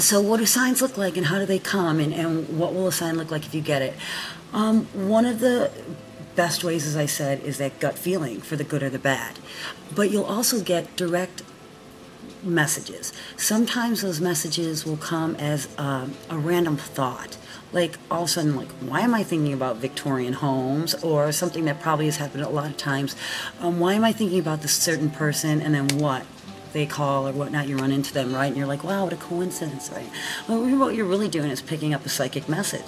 So what do signs look like, and how do they come, and what will a sign look like if you get it? One of the best ways, as I said, is that gut feeling for the good or the bad. But you'll also get direct messages. Sometimes those messages will come as a random thought. Like all of a sudden, like, why am I thinking about Victorian homes, or something that probably has happened a lot of times? Why am I thinking about this certain person, and then what they call or whatnot, you run into them, right? And you're like, wow, what a coincidence, right? Well, what you're really doing is picking up a psychic message.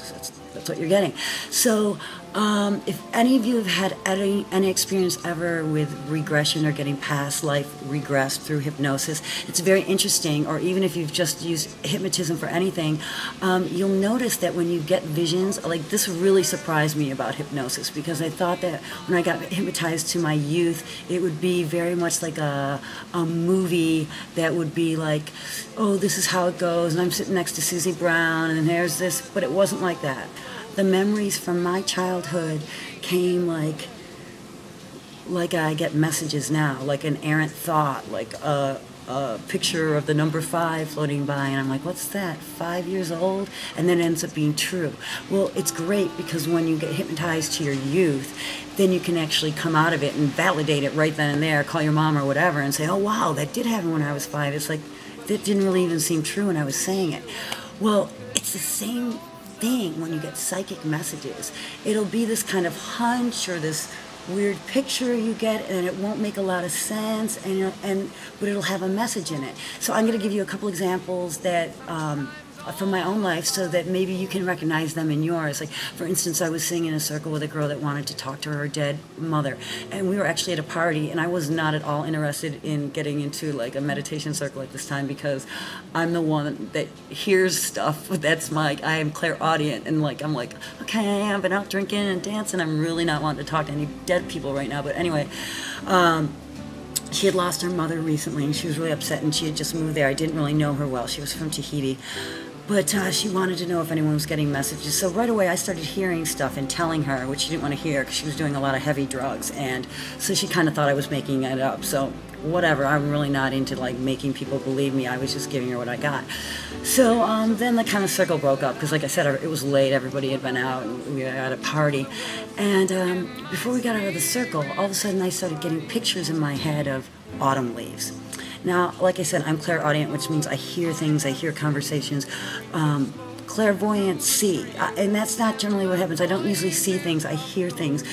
That's what you're getting. So if any of you have had any experience ever with regression or getting past life regressed through hypnosis, it's very interesting. Or even if you've just used hypnotism for anything, you'll notice that when you get visions, like this really surprised me about hypnosis, because I thought that when I got hypnotized to my youth, it would be very much like a movie that would be like, oh, this is how it goes, and I'm sitting next to Susie Brown, and there's this, but it wasn't like that. The memories from my childhood came like I get messages now, like an errant thought, like a picture of the number 5 floating by, and I'm like, what's that, 5 years old? And then it ends up being true. Well, it's great, because when you get hypnotized to your youth, then you can actually come out of it and validate it right then and there, call your mom or whatever, and say, oh wow, that did happen when I was 5. It's like, that didn't really even seem true when I was saying it. Well, it's the same thing when you get psychic messages. It'll be this kind of hunch or this weird picture you get, and it won't make a lot of sense, but it'll have a message in it. So I'm going to give you a couple examples that from my own life, so that maybe you can recognize them in yours. Like, for instance, I was sitting in a circle with a girl that wanted to talk to her dead mother, and we were actually at a party, and I was not at all interested in getting into like a meditation circle at this time, because I'm the one that hears stuff. I am clairaudient, and like I'm like, okay, I've been out drinking and dancing, I'm really not wanting to talk to any dead people right now. But anyway, she had lost her mother recently, and she was really upset, and she had just moved there. I didn't really know her well. She was from Tahiti. But she wanted to know if anyone was getting messages. So right away I started hearing stuff and telling her, which she didn't want to hear because she was doing a lot of heavy drugs. And so she kind of thought I was making it up. So whatever, I'm really not into like making people believe me. I was just giving her what I got. So then the kind of circle broke up, because like I said, it was late. Everybody had been out, and we were at a party. And before we got out of the circle, all of a sudden I started getting pictures in my head of autumn leaves. Now, like I said, I'm clairaudient, which means I hear things, I hear conversations. Clairvoyance, see, and that's not generally what happens. I don't usually see things, I hear things.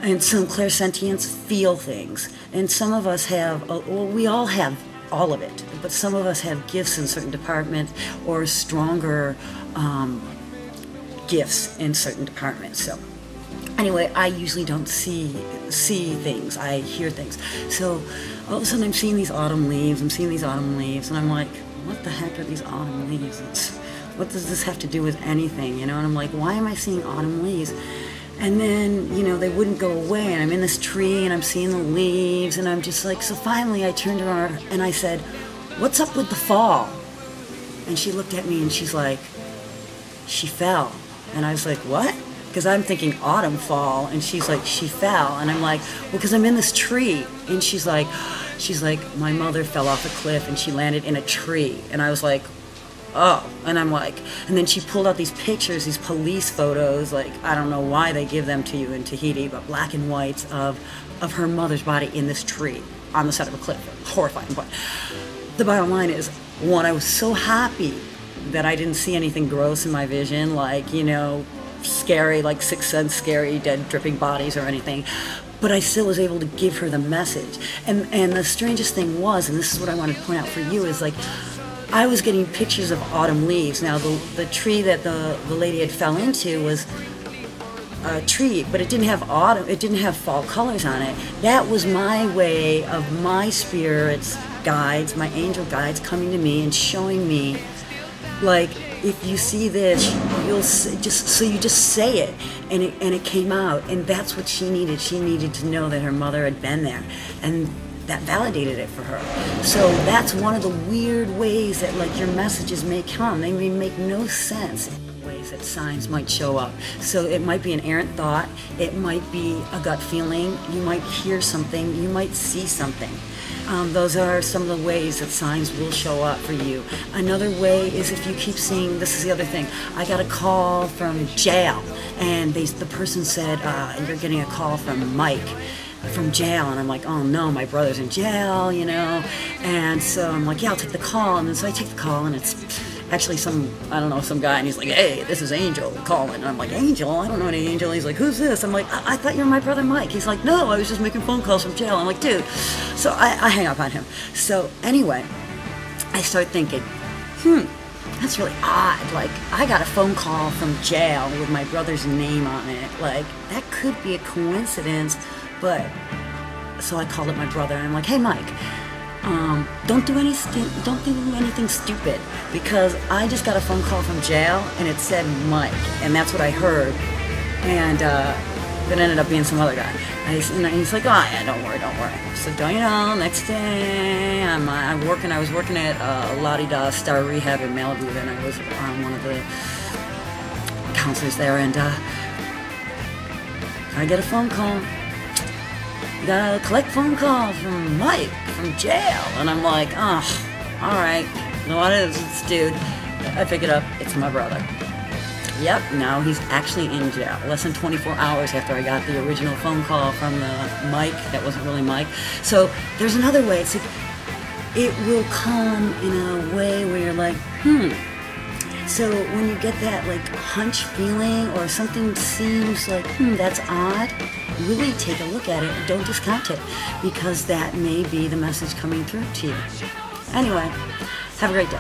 And some clairsentience, feel things. And some of us have, well, we all have all of it, but some of us have gifts in certain departments, or stronger gifts in certain departments. So anyway, I usually don't see things, I hear things. So all of a sudden I'm seeing these autumn leaves, and I'm like, what the heck are these autumn leaves? What does this have to do with anything, you know? And I'm like, why am I seeing autumn leaves? And then, you know, they wouldn't go away, and I'm in this tree, and I'm seeing the leaves, and I'm just like, so finally I turned to her, and I said, what's up with the fall? And she looked at me, and she's like, she fell. And I was like, what? Because I'm thinking autumn, fall, and she's like, she fell. And I'm like, well, because I'm in this tree. And she's like, my mother fell off a cliff, and she landed in a tree. And I was like, oh. And I'm like, and then she pulled out these pictures, these police photos, like, I don't know why they give them to you in Tahiti, but black and whites of her mother's body in this tree on the side of a cliff. Horrifying. But the bottom line is, one, I was so happy that I didn't see anything gross in my vision, like, you know, scary, like Sixth Sense, scary, dead, dripping bodies or anything. But I still was able to give her the message. And the strangest thing was, and this is what I wanted to point out for you, is like, I was getting pictures of autumn leaves. Now, the tree that the lady had fell into was a tree, but it didn't have autumn, it didn't have fall colors on it. That was my way of my spirits, guides, my angel guides coming to me and showing me, like, if you see this, you'll just say it, and it came out, and that's what she needed. She needed to know that her mother had been there, and that validated it for her. So that's one of the weird ways that, like, your messages may come. They may make no sense. ways that signs might show up. So it might be an errant thought, it might be a gut feeling, you might hear something, you might see something. Those are some of the ways that signs will show up for you. Another way is if you keep seeing, this is the other thing, I got a call from jail, and the person said, you're getting a call from Mike from jail, and I'm like, oh no, my brother's in jail, you know, and so I'm like, yeah, I'll take the call, and then so I take the call, and it's actually some guy, and he's like, hey, this is Angel calling, and I'm like, Angel? I don't know any Angel. He's like, who's this? I'm like, I thought you were my brother Mike. He's like, no, I was just making phone calls from jail. I'm like, dude. So I hang up on him. So anyway, I start thinking, that's really odd. Like, I got a phone call from jail with my brother's name on it. Like, that could be a coincidence, but so I called up my brother, and I'm like, hey, Mike, don't do anything stupid, because I just got a phone call from jail and it said Mike, and that's what I heard, and that ended up being some other guy. And he's like, oh yeah, don't worry. So don't you know, next day I was working at La-Di-Da Star Rehab in Malibu, and I was one of the counselors there, and I get a phone call. You got a collect phone call from Mike from jail, and I'm like, oh, all right, you know what it is, it's dude. I pick it up, it's my brother. Yep, now he's actually in jail. Less than 24 hours after I got the original phone call from the Mike that wasn't really Mike. So there's another way. It's like, it will come in a way where you're like, So when you get that like hunch feeling, or something seems like, that's odd, really take a look at it and don't discount it, because that may be the message coming through to you. Anyway, have a great day.